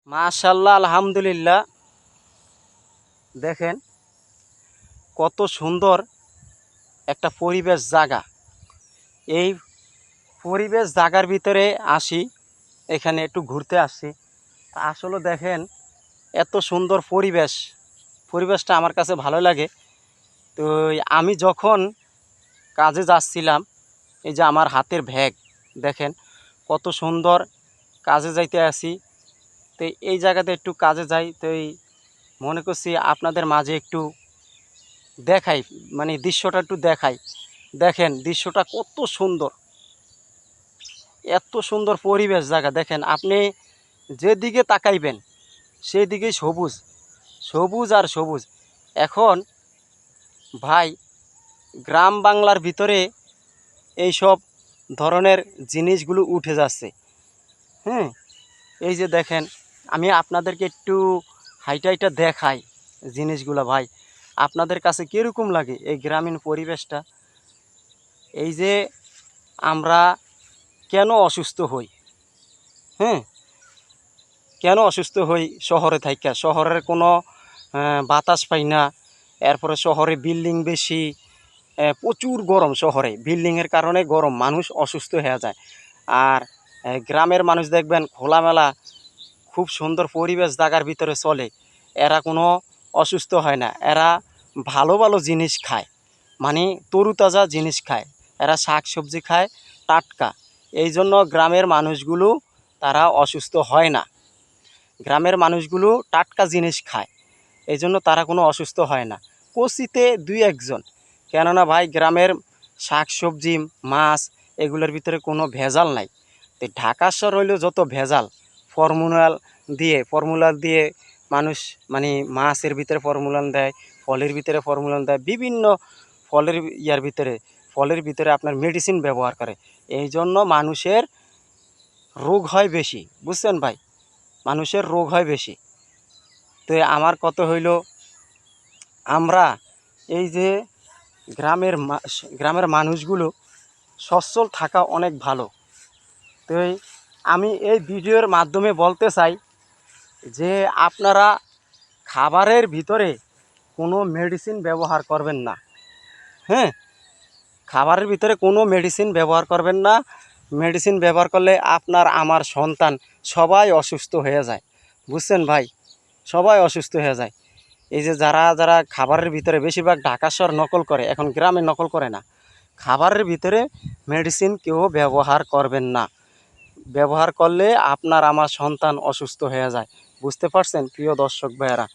মাশাআল্লাহ, আলহামদুলিল্লাহ। দেখেন কত সুন্দর একটা পরিবেশ জায়গা। এই পরিবেশ জায়গার ভিতরে আসি, এখানে একটু ঘুরতে আসছি। আসলে দেখেন এত সুন্দর পরিবেশটা আমার কাছে ভালো লাগে। তো আমি যখন কাজে যাচ্ছিলাম, এই যে আমার হাতের ব্যাগ দেখেন কত সুন্দর, কাজে যাইতে আসি। তো এই জায়গাতে একটু কাজে যাই, তো এই মনে করছি আপনাদের মাঝে একটু দেখাই, মানে দৃশ্যটা একটু দেখাই। দেখেন দৃশ্যটা কত সুন্দর, এত সুন্দর পরিবেশ জায়গা। দেখেন আপনি যেদিকে তাকাইবেন সেই দিকেই সবুজ, সবুজ আর সবুজ। এখন ভাই গ্রাম বাংলার ভিতরে এইসব ধরনের জিনিসগুলো উঠে যাচ্ছে। হ্যাঁ, এই যে দেখেন আমি আপনাদেরকে একটু হাইটা দেখাই জিনিসগুলো। ভাই আপনাদের কাছে কীরকম লাগে এই গ্রামীণ পরিবেশটা? এই যে আমরা কেন অসুস্থ হই, হ্যাঁ, কেন অসুস্থ হই শহরে থাইকা? শহরের কোনো বাতাস পাই না, এরপরে শহরে বিল্ডিং বেশি, প্রচুর গরম। শহরে বিল্ডিংয়ের কারণে গরম, মানুষ অসুস্থ হয়ে যায়। আর গ্রামের মানুষ দেখবেন খোলামেলা, খুব সুন্দর পরিবেশ জায়গার ভিতরে চলে, এরা কোনো অসুস্থ হয় না। এরা ভালো ভালো জিনিস খায়, মানে তরুতাজা জিনিস খায়, এরা শাক সবজি খায় টাটকা। এই জন্য গ্রামের মানুষগুলো তারা অসুস্থ হয় না। গ্রামের মানুষগুলো টাটকা জিনিস খায়, এই জন্য তারা কোনো অসুস্থ হয় না। কচিতে দুই একজন, কেননা ভাই গ্রামের শাক সবজি মাছ এগুলোর ভিতরে কোনো ভেজাল নাই। তো ঢাকা শহর হইলেও যত ভেজাল, ফর্মুলা দিয়ে মানুষ, মানে মাছের ভিতরে ফর্মুলান দেয়, ফলের ভিতরে ফর্মুলান দেয়, বিভিন্ন ফলের ফলের ভিতরে আপনার মেডিসিন ব্যবহার করে। এই জন্য মানুষের রোগ হয় বেশি, বুঝছেন ভাই? মানুষের রোগ হয় বেশি। তো আমার কত হইল, আমরা এই যে গ্রামের মানুষগুলো সচ্ছল থাকা অনেক ভালো। তো আমি এই ভিডিওর মাধ্যমে বলতে চাই যে আপনারা খাবারের ভিতরে কোনো মেডিসিন ব্যবহার করবেন না। হ্যাঁ, খাবারের ভিতরে কোনো মেডিসিন ব্যবহার করবেন না। মেডিসিন ব্যবহার করলে আপনার আমার সন্তান সবাই অসুস্থ হয়ে যায়, বুঝছেন ভাই? সবাই অসুস্থ হয়ে যায়। এই যে যারা যারা খাবারের ভিতরে, বেশিরভাগ ঢাকা শহর নকল করে, এখন গ্রামে নকল করে না। খাবারের ভিতরে মেডিসিন কেউ ব্যবহার করবেন না। ব্যবহার করলে আপনার আমার সন্তান অসুস্থ হয়ে যায়, বুঝতে পারছেন প্রিয় দর্শক ভাইয়েরা?